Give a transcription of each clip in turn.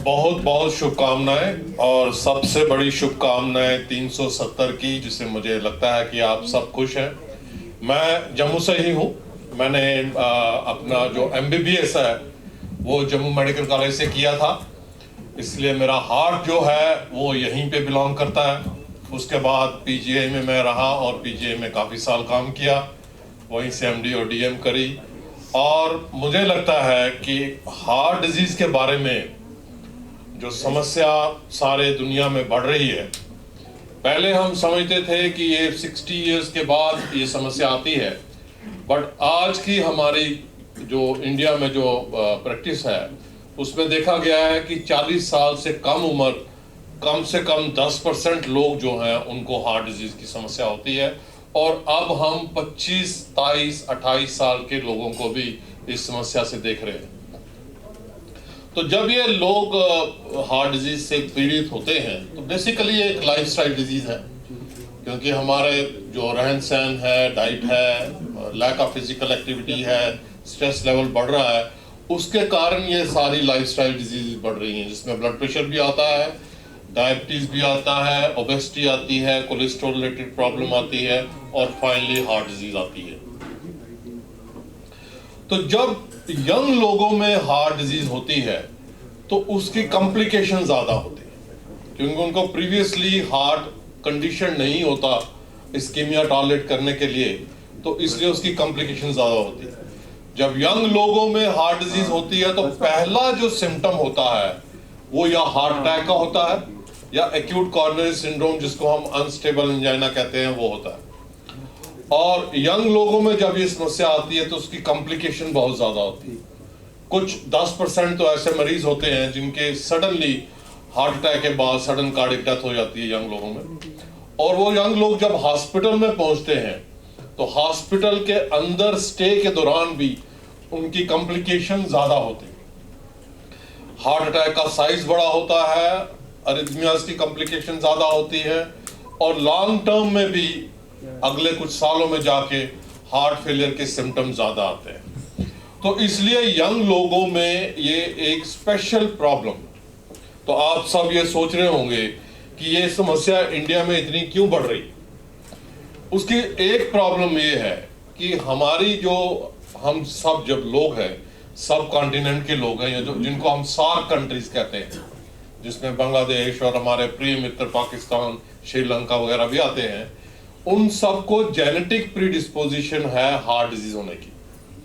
बहुत बहुत शुभकामनाएं और सबसे बड़ी शुभकामनाएं 370 की, जिससे मुझे लगता है कि आप सब खुश हैं। मैं जम्मू से ही हूँ। मैंने अपना जो MBBS है वो जम्मू मेडिकल कॉलेज से किया था, इसलिए मेरा हार्ट जो है वो यहीं पे बिलोंग करता है। उसके बाद PGI में मैं रहा और PGI में काफ़ी साल काम किया, वहीं से MD और DM करी। और मुझे लगता है कि हार्ट डिजीज़ के बारे में जो समस्या सारे दुनिया में बढ़ रही है, पहले हम समझते थे कि ये 60 इयर्स के बाद ये समस्या आती है, बट आज की हमारी जो इंडिया में जो प्रैक्टिस है उसमें देखा गया है कि 40 साल से कम उम्र, कम से कम 10% लोग जो हैं उनको हार्ट डिजीज़ की समस्या होती है। और अब हम 25, 23, 28 साल के लोगों को भी इस समस्या से देख रहे हैं। तो जब ये लोग हार्ट डिजीज से पीड़ित होते हैं तो बेसिकली ये एक लाइफस्टाइल डिजीज है, क्योंकि हमारे जो रहन सहन है, डाइट है, लैक ऑफ फिजिकल एक्टिविटी है, स्ट्रेस लेवल बढ़ रहा है, उसके कारण ये सारी लाइफस्टाइल डिजीज बढ़ रही हैं, जिसमें ब्लड प्रेशर भी आता है, डायबिटीज भी आता है, ओबेसिटी आती है, कोलेस्ट्रॉल रिलेटेड प्रॉब्लम आती है और फाइनली हार्ट डिजीज आती है। तो जब यंग लोगों में हार्ट डिजीज होती है तो उसकी कॉम्प्लिकेशन ज्यादा होती है, क्योंकि उनको प्रीवियसली हार्ट कंडीशन नहीं होता इस्कीमिया टॉलरेट करने के लिए, तो इसलिए उसकी कॉम्प्लिकेशन ज्यादा होती है। जब यंग लोगों में हार्ट डिजीज होती है तो पहला जो सिम्टम होता है वो या हार्ट अटैक का होता है या एक्यूट कॉरोनरी सिंड्रोम, जिसको हम अनस्टेबल एंजाइना कहते हैं, वो होता है। और यंग लोगों में जब ये समस्या आती है तो उसकी कॉम्प्लिकेशन बहुत ज्यादा होती है। कुछ 10% तो ऐसे मरीज होते हैं जिनके सडनली हार्ट अटैक के बाद सडन कार्डियक डेथ हो जाती है यंग लोगों में। और वो यंग लोग जब हॉस्पिटल में पहुंचते हैं तो हॉस्पिटल के अंदर स्टे के दौरान भी उनकी कॉम्प्लिकेशन ज्यादा होती है। हार्ट अटैक का साइज बड़ा होता है, अरिथमियाज की कॉम्प्लिकेशन ज्यादा होती है और लॉन्ग टर्म में भी अगले कुछ सालों में जाके हार्ट फेलियर के सिम्टम्स ज्यादा आते हैं। तो इसलिए यंग लोगों में ये एक स्पेशल प्रॉब्लम। तो आप सब ये सोच रहे होंगे कि ये समस्या इंडिया में इतनी क्यों बढ़ रही। उसकी एक प्रॉब्लम ये है कि हमारी जो हम सब जब लोग हैं, सब कॉन्टिनेंट के लोग हैं, जो जिनको हम सार्क कंट्रीज कहते हैं, जिसमें बांग्लादेश और हमारे प्रिय मित्र पाकिस्तान, श्रीलंका वगैरह भी आते हैं, उन सबको जेनेटिक प्रीडिस्पोजिशन है हार्ट डिजीज होने की।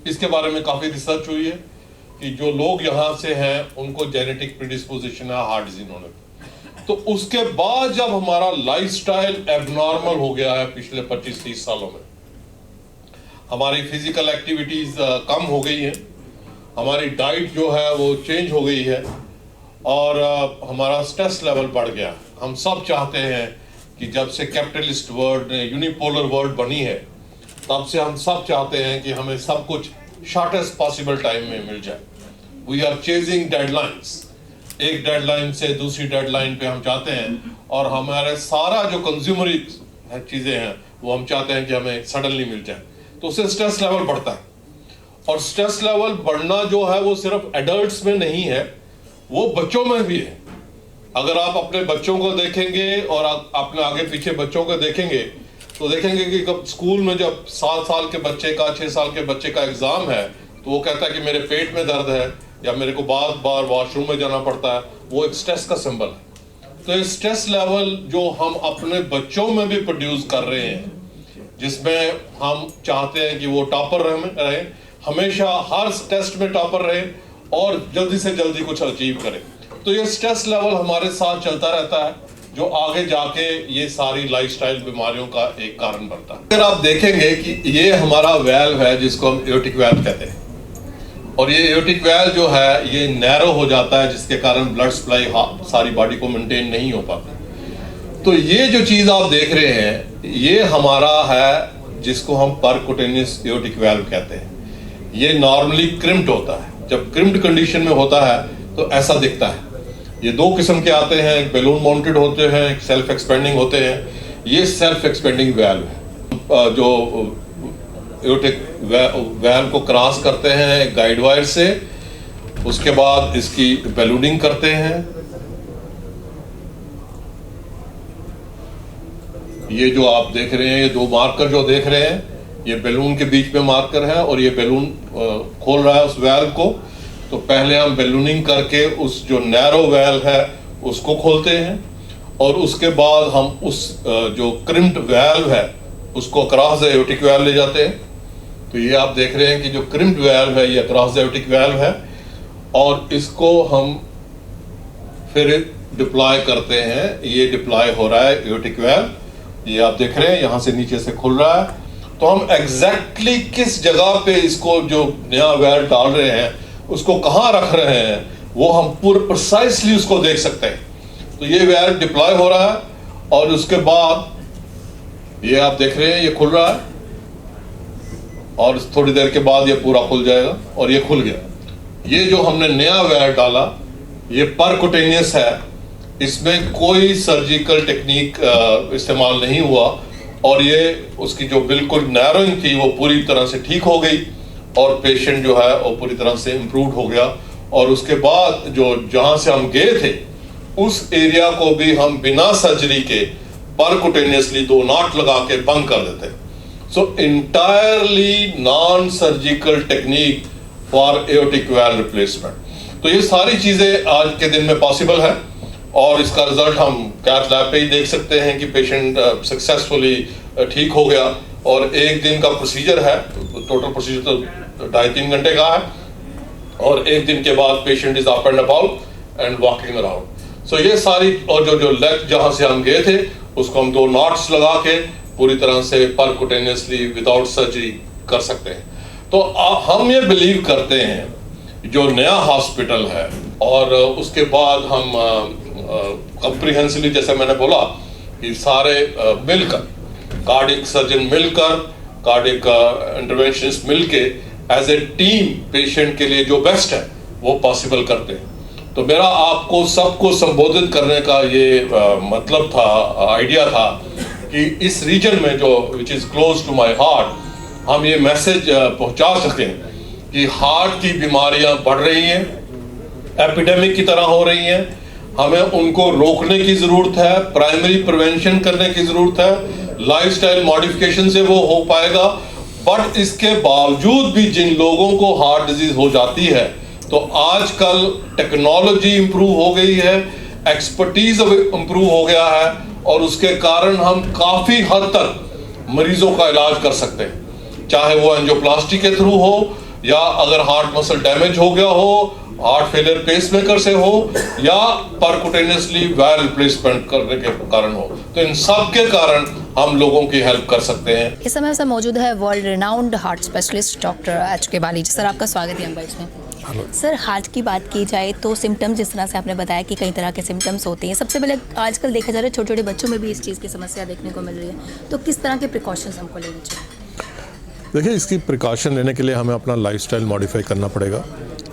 इसके बारे में काफी रिसर्च हुई है कि जो लोग यहाँ से हैं उनको जेनेटिक प्रीडिस्पोजिशन है हार्ट डिजीज होने की। तो उसके बाद जब हमारा लाइफस्टाइल एबनॉर्मल हो गया है पिछले 25-30 सालों में, हमारी फिजिकल एक्टिविटीज कम हो गई है, हमारी डाइट जो है वो चेंज हो गई है और हमारा स्ट्रेस लेवल बढ़ गया। हम सब चाहते हैं कि जब से कैपिटलिस्ट वर्ल्ड, यूनिपोलर वर्ल्ड बनी है, तब से हम सब चाहते हैं कि हमें सब कुछ शॉर्टेस्ट पॉसिबल टाइम में मिल जाए। वी आर चेजिंग डेडलाइंस, एक डेडलाइन से दूसरी डेडलाइन पे हम चाहते हैं, और हमारे सारा जो कंज्यूमरी चीजें हैं वो हम चाहते हैं कि हमें सडनली मिल जाए। तो उससे स्ट्रेस लेवल बढ़ता है, और स्ट्रेस लेवल बढ़ना जो है वो सिर्फ एडल्ट्स में नहीं है, वो बच्चों में भी है। अगर आप अपने बच्चों को देखेंगे और अपने आगे पीछे बच्चों को देखेंगे तो देखेंगे कि कब स्कूल में जब 7 साल के बच्चे का, 6 साल के बच्चे का एग्जाम है तो वो कहता है कि मेरे पेट में दर्द है या मेरे को बार बार वॉशरूम में जाना पड़ता है, वो एक स्ट्रेस का सिंबल है। तो ये स्ट्रेस लेवल जो हम अपने बच्चों में भी प्रोड्यूस कर रहे हैं, जिसमें हम चाहते हैं कि वो टॉपर रहे, हमेशा हर टेस्ट में टॉपर रहे और जल्दी से जल्दी कुछ अचीव करें, तो ये स्ट्रेस लेवल हमारे साथ चलता रहता है, जो आगे जाके ये सारी लाइफस्टाइल बीमारियों का एक कारण बनता है। अगर आप देखेंगे कि ये हमारा वेल्व है जिसको हम एओर्टिक वेल्व कहते हैं, और ये एओर्टिक वेल्व जो है ये नैरो हो जाता है, जिसके कारण ब्लड सप्लाई सारी बॉडी को मेंटेन नहीं हो पाती। तो ये जो चीज आप देख रहे हैं ये हमारा है, जिसको हम परकुटेनियस एओर्टिक वेल्व कहते हैं। ये नॉर्मली क्रिम्प्ड होता है। जब क्रिम्प्ड कंडीशन में होता है तो ऐसा दिखता है। ये 2 किस्म के आते हैं, एक बैलून माउंटेड होते हैं, एक सेल्फ एक्सपेंडिंग होते हैं। ये सेल्फ एक्सपेंडिंग वेल्व है जो एओर्टिक वेल्व को क्रॉस करते हैं गाइड वायर से, उसके बाद इसकी बैलूनिंग करते हैं। ये जो आप देख रहे हैं, ये दो मार्कर जो देख रहे हैं, ये बैलून के बीच में मार्कर है और ये बैलून खोल रहा है उस वेल्व को। तो पहले हम बैलूनिंग करके उस जो नैरो वेल्व है उसको खोलते हैं और उसके बाद हम उस जो क्रिम्प्ड वेल्व है उसको अक्रॉस द एओर्टिक वेल्व ले जाते हैं। तो ये आप देख रहे हैं कि जो क्रिम्प्ड वेल्व है ये अक्रॉस द एओर्टिक वेल्व है और इसको हम फिर डिप्लॉय करते हैं। ये डिप्लॉय हो रहा है एओर्टिक वेल्व, ये आप देख रहे हैं यहाँ से नीचे से खुल रहा है। तो हम एग्जैक्टली किस जगह पे इसको जो नया वेल्व डाल रहे हैं उसको कहाँ रख रहे हैं वो हम पूरे प्रिसाइसली उसको देख सकते हैं। तो ये वेल्व डिप्लॉय हो रहा है और उसके बाद ये आप देख रहे हैं ये खुल रहा है और थोड़ी देर के बाद ये पूरा खुल जाएगा और ये खुल गया। ये जो हमने नया वेल्व डाला ये परकुटेनियस है, इसमें कोई सर्जिकल टेक्निक इस्तेमाल नहीं हुआ और ये उसकी जो बिल्कुल नैरोइंग थी वो पूरी तरह से ठीक हो गई और पेशेंट जो है वो पूरी तरह से इम्प्रूव हो गया। और उसके बाद जो जहां से हम गए थे उस एरिया को भी हम बिना सर्जरी के परकुटेनियसली 2 नॉट लगा के बंद कर देते। So entirely non surgical technique for aortic valve replacement. तो ये सारी चीजें आज के दिन में पॉसिबल है और इसका रिजल्ट हम कैथ लैब पे ही देख सकते हैं कि पेशेंट सक्सेसफुली ठीक हो गया। और 1 दिन का प्रोसीजर है, टोटल प्रोसीजर तो 2.5-3 घंटे का है और 1 दिन के बाद patient is up and about and walking around. So ये सारी और जो लेग जहां से हम गए थे उसको हम 2 नॉट्स लगा के पूरी तरह से परकुटेनियसली विदाउट सर्जरी कर सकते हैं। तो हम ये बिलीव करते हैं जो नया हॉस्पिटल है और उसके बाद हम कंप्रिहेंसिवली जैसे मैंने बोला कि सारे मिलकर कार्डियक सर्जन मिलकर कार्डियक इंटरवेंशनिस्ट मिलके एज ए टीम पेशेंट के लिए जो बेस्ट है वो पॉसिबल करते हैं। तो मेरा आपको सबको संबोधित करने का ये मतलब था, आइडिया था कि इस रीजन में जो which is close to my heart हम ये मैसेज पहुंचा सकें कि हार्ट की बीमारियां बढ़ रही हैं, एपिडेमिक की तरह हो रही हैं, हमें उनको रोकने की जरूरत है, प्राइमरी प्रिवेंशन करने की जरूरत है, लाइफस्टाइल मॉडिफिकेशन से वो हो पाएगा। बट इसके बावजूद भी जिन लोगों को हार्ट डिजीज हो जाती है तो आजकल टेक्नोलॉजी इंप्रूव हो गई है, एक्सपर्टीज इंप्रूव हो गया है और उसके कारण हम काफी हद तक मरीजों का इलाज कर सकते हैं, चाहे वो एंजियोप्लास्टी के थ्रू हो या अगर हार्ट मसल डैमेज हो गया हो, हार्ट फेलियर पेसमेकर से हो या परकुटेनियसली वेल्व रिप्लेसमेंट करने के कारण हो। तो इन सब के कारण हम लोगों की हेल्प कर सकते हैं। इस समय सर मौजूद है world renowned heart specialist doctor HK Baliji. Sir आपका स्वागत है अम्बाइज में। सर हार्ट की बात की जाए तो सिम्टम्स जिस तरह से आपने बताया कि कई तरह के सिम्टम्स होते हैं, सबसे पहले आजकल देखा जा रहा है छोटे छोटे बच्चों में भी इस चीज़ की समस्या देखने को मिल रही है, तो किस तरह के प्रिकॉशंस हमको लेने चाहिए? देखिए, इसकी प्रिकॉशन लेने के लिए हमें अपना लाइफस्टाइल मॉडिफाई करना पड़ेगा।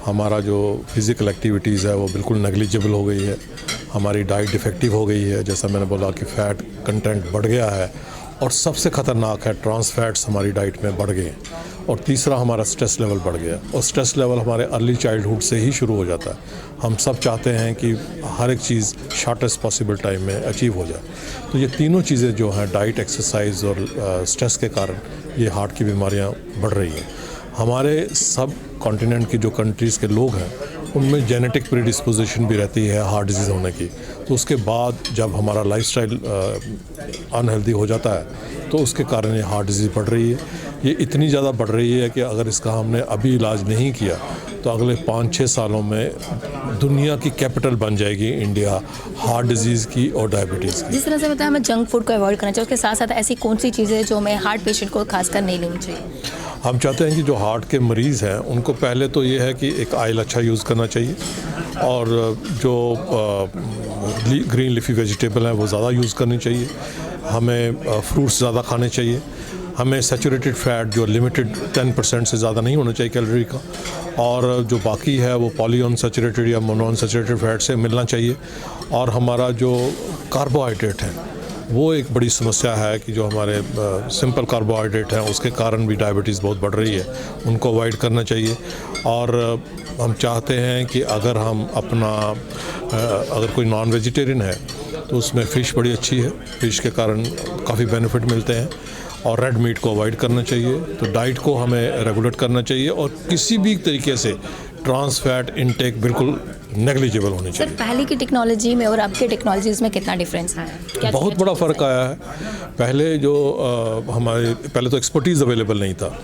हमारा जो फिज़िकल एक्टिविटीज़ है वो बिल्कुल नेग्लिजिबल हो गई है, हमारी डाइट डिफेक्टिव हो गई है, जैसा मैंने बोला कि फ़ैट कंटेंट बढ़ गया है और सबसे ख़तरनाक है ट्रांस फैट्स हमारी डाइट में बढ़ गए। और तीसरा हमारा स्ट्रेस लेवल बढ़ गया और स्ट्रेस लेवल हमारे अर्ली चाइल्डहुड से ही शुरू हो जाता है। हम सब चाहते हैं कि हर एक चीज़ शॉर्टेस्ट पॉसिबल टाइम में अचीव हो जाए। तो ये तीनों चीज़ें जो हैं डाइट, एक्सरसाइज और स्ट्रेस के कारण ये हार्ट की बीमारियां बढ़ रही हैं। हमारे सब कॉन्टिनेंट की जो कंट्रीज़ के लोग हैं उनमें जेनेटिक प्रीडिस्पोजिशन भी रहती है हार्ट डिजीज़ होने की। तो उसके बाद जब हमारा लाइफस्टाइल अनहेल्दी हो जाता है तो उसके कारण ये हार्ट डिजीज़ बढ़ रही है। ये इतनी ज़्यादा बढ़ रही है कि अगर इसका हमने अभी इलाज नहीं किया तो अगले 5-6 सालों में दुनिया की कैपिटल बन जाएगी इंडिया हार्ट डिजीज़ की और डायबिटीज़ की। जिस तरह से बताया हमें जंक फूड को अवॉइड करना चाहिए, उसके साथ साथ ऐसी कौन सी चीज़ें जो हमें हार्ट पेशेंट को खासकर नहीं लेनी चाहिए? हम चाहते हैं कि जो हार्ट के मरीज़ हैं उनको पहले तो ये है कि एक ऑयल अच्छा यूज़ करना चाहिए और जो ग्रीन लीफी वेजिटेबल हैं वो ज़्यादा यूज़ करनी चाहिए। हमें फ्रूट्स ज़्यादा खाने चाहिए। हमें सैचुरेटेड फ़ैट जो लिमिटेड 10% से ज़्यादा नहीं होना चाहिए कैलोरी का, और जो बाकी है वो पॉलीअनसैचुरेटेड या मोनोअनसैचुरेटेड फ़ैट से मिलना चाहिए। और हमारा जो कार्बोहाइड्रेट है वो एक बड़ी समस्या है कि जो हमारे सिंपल कार्बोहाइड्रेट हैं उसके कारण भी डायबिटीज़ बहुत बढ़ रही है, उनको अवॉइड करना चाहिए। और हम चाहते हैं कि अगर हम अपना अगर कोई नॉन वेजिटेरियन है तो उसमें फ़िश बड़ी अच्छी है, फ़िश के कारण काफ़ी बेनिफिट मिलते हैं, और रेड मीट को अवॉइड करना चाहिए। तो डाइट को हमें रेगुलेट करना चाहिए और किसी भी तरीके से ट्रांस फैट इनटेक बिल्कुल नेग्लिजिबल होनी सर, चाहिए। पहले की टेक्नोलॉजी में और अब के टेक्नोलॉजीज़ में कितना डिफरेंस है? बहुत बड़ा फ़र्क आया है। पहले जो हमारे पहले तो एक्सपर्टीज़ अवेलेबल नहीं था।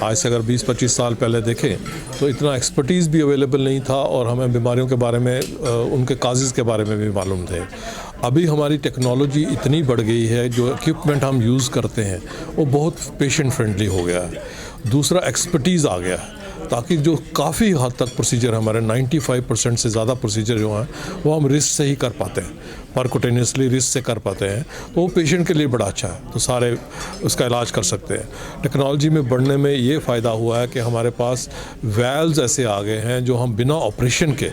आज से अगर 20-25 साल पहले देखें तो इतना एक्सपर्टीज़ भी अवेलेबल नहीं था और हमें बीमारियों के बारे में उनके काजेज़ के बारे में भी मालूम थे। अभी हमारी टेक्नोलॉजी इतनी बढ़ गई है, जो इक्विपमेंट हम यूज़ करते हैं वो बहुत पेशेंट फ्रेंडली हो गया है। दूसरा, एक्सपर्टीज़ आ गया है, ताकि जो काफ़ी हद तक प्रोसीजर हमारे 95% से ज़्यादा प्रोसीजर जो हैं वो हम रिस्ट से ही कर पाते हैं, परकुटेनियसली रिस्ट से कर पाते हैं, तो वो पेशेंट के लिए बड़ा अच्छा है, तो सारे उसका इलाज कर सकते हैं। टेक्नोलॉजी में बढ़ने में ये फ़ायदा हुआ है कि हमारे पास वैल्व्स ऐसे आ गए हैं जो हम बिना ऑपरेशन के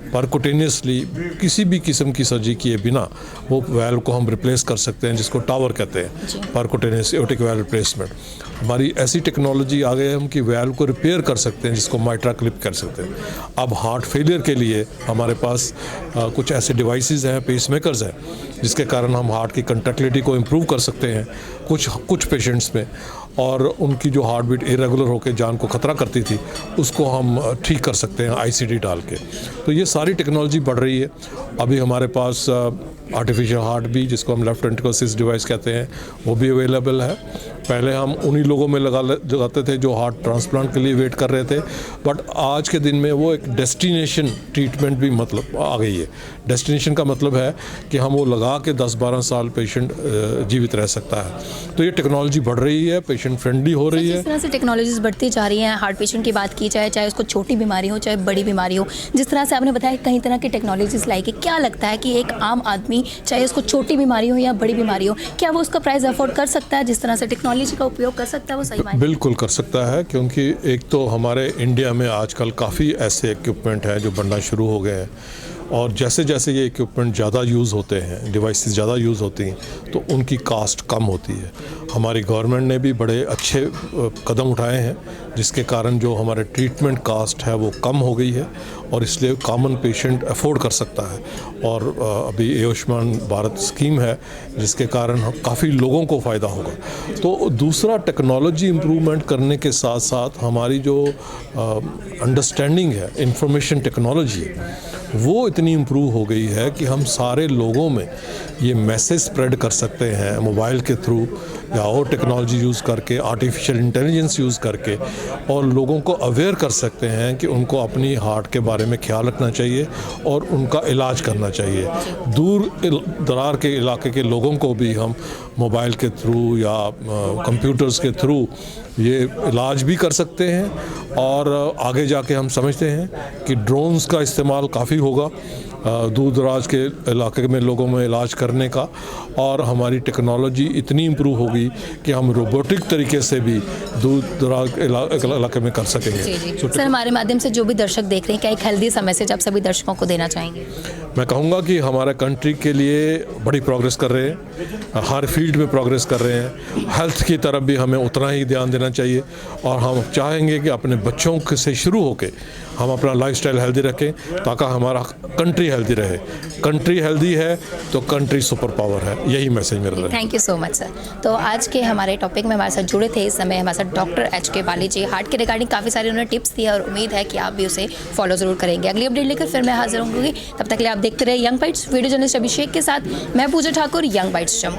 परकुटेनियसली किसी भी किस्म की सर्जरी किए बिना वो वैल्व को हम रिप्लेस कर सकते हैं, जिसको टावर कहते हैं, परकुटेनियस एओर्टिक वैल्व रिप्लेसमेंट। हमारी ऐसी टेक्नोलॉजी आ गई है हम कि वैल्व को रिपेयर कर सकते हैं, जिसको माइट्रा क्लिप कर सकते हैं। अब हार्ट फेलियर के लिए हमारे पास कुछ ऐसे डिवाइसेस हैं, पेसमेकर्स हैं, जिसके कारण हम हार्ट की कंट्रैक्टिलिटी को इम्प्रूव कर सकते हैं कुछ पेशेंट्स में, और उनकी जो हार्ट बीट इरेगुलर होकर जान को ख़तरा करती थी उसको हम ठीक कर सकते हैं आईसीडी डाल के। तो ये सारी टेक्नोलॉजी बढ़ रही है। अभी हमारे पास आर्टिफिशियल हार्ट भी, जिसको हम लेफ्ट वेंट्रिकल असिस्ट डिवाइस कहते हैं, वो भी अवेलेबल है। पहले हम उन्हीं लोगों में लगाते थे जो हार्ट ट्रांसप्लांट के लिए वेट कर रहे थे, बट आज के दिन में वो एक डेस्टिनेशन ट्रीटमेंट भी मतलब आ गई है। डेस्टिनेशन का मतलब है कि हम वो लगा के 10-12 साल पेशेंट जीवित रह सकता है। तो ये टेक्नोलॉजी बढ़ रही है, पेशेंट फ्रेंडली हो रही है। जिस तरह से टेक्नोलॉजीज बढ़ती जा रही हैं, हार्ट पेशेंट की बात की जाए, चाहे उसको छोटी बीमारी हो चाहे बड़ी बीमारी हो, जिस तरह से आपने बताया कई तरह की टेक्नोलॉजीज लाई, क्या लगता है कि एक आम आदमी चाहे उसको छोटी बीमारी हो या बड़ी बीमारी हो, क्या वो उसका प्राइस अफोर्ड कर सकता है? जिस तरह से टेक्नोलॉजी का उपयोग कर सकता है वो सही मायने? बिल्कुल कर सकता है, क्योंकि एक तो हमारे इंडिया में आजकल काफ़ी ऐसे इक्विपमेंट हैं जो बनना शुरू हो गए हैं, और जैसे जैसे ये इक्विपमेंट ज़्यादा यूज़ होते हैं, डिवाइसेस ज़्यादा यूज़ होती हैं, तो उनकी कास्ट कम होती है। हमारी गवर्नमेंट ने भी बड़े अच्छे कदम उठाए हैं, जिसके कारण जो हमारे ट्रीटमेंट कास्ट है वो कम हो गई है, और इसलिए कॉमन पेशेंट अफोर्ड कर सकता है। और अभी आयुष्मान भारत स्कीम है, जिसके कारण काफ़ी लोगों को फ़ायदा होगा। तो दूसरा, टेक्नोलॉजी इम्प्रूवमेंट करने के साथ साथ हमारी जो अंडरस्टैंडिंग है इंफॉर्मेशन टेक्नोलॉजी, वो इतनी इम्प्रूव हो गई है कि हम सारे लोगों में ये मैसेज स्प्रेड कर सकते हैं मोबाइल के थ्रू या और टेक्नोलॉजी यूज़ करके, आर्टिफिशियल इंटेलिजेंस यूज़ करके, और लोगों को अवेयर कर सकते हैं कि उनको अपनी हार्ट के बारे में ख्याल रखना चाहिए और उनका इलाज करना चाहिए। दूर दरार के इलाके के लोगों को भी हम मोबाइल के थ्रू या कंप्यूटर्स के थ्रू ये इलाज भी कर सकते हैं, और आगे जाके हम समझते हैं कि ड्रोन्स का इस्तेमाल काफ़ी होगा दूर दराज के इलाके में लोगों में इलाज करने का, और हमारी टेक्नोलॉजी इतनी इम्प्रूव होगी कि हम रोबोटिक तरीके से भी दूर दराज इलाके में कर सकेंगे। जी। सर, हमारे माध्यम से जो भी दर्शक देख रहे हैं, क्या एक हेल्दी मैसेज आप सभी दर्शकों को देना चाहेंगे? मैं कहूँगा कि हमारे कंट्री के लिए बड़ी प्रोग्रेस कर रहे हैं, हर फील्ड में प्रोग्रेस कर रहे हैं। हेल्थ की तरफ भी हमें उतना ही ध्यान देना चाहिए, और हम चाहेंगे कि अपने बच्चों से शुरू होकर हम अपना लाइफस्टाइल हेल्दी रखें, ताकि हमारा कंट्री हेल्दी रहे। कंट्री हेल्दी है तो कंट्री सुपर पावर है, यही मैसेज मेरा है। Thank you so much sir. तो आज के हमारे टॉपिक में हमारे साथ जुड़े थे इस समय हमारे साथ डॉक्टर एच.के. बाली जी। हार्ट के रिगार्डिंग काफ़ी सारे उन्होंने टिप्स दिए, और उम्मीद है कि आप भी उसे फॉलो ज़रूर करेंगे। अगली अपडेट लेकर फिर मैं हाजिर होंगी, तब तक के लिए आप देखते रहे यंग बाइट्स। वीडियो जर्नलिस्ट अभिषेक के साथ मैं पूजा ठाकुर, यंग बाइट्स जम्मू।